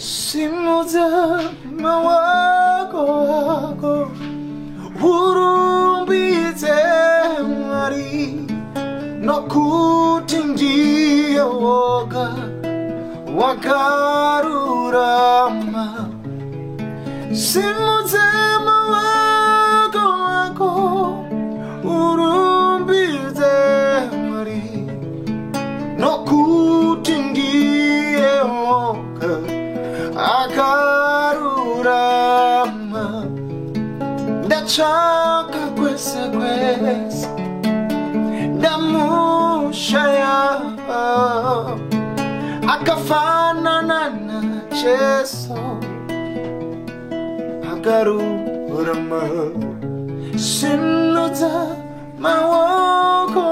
Simuzama wako urumbize mwari no kutingia woga wakarurama. Simuzama wako urumbize mwari no kutingia woga akarurama. Ndachaka kwese ndamushaya akafanana na Yesu akarurama. Sinuza mawoko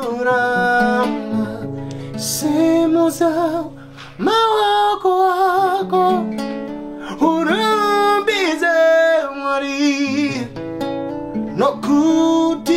wakarurama. Simuza mawoko wako urumbize mwari no kuti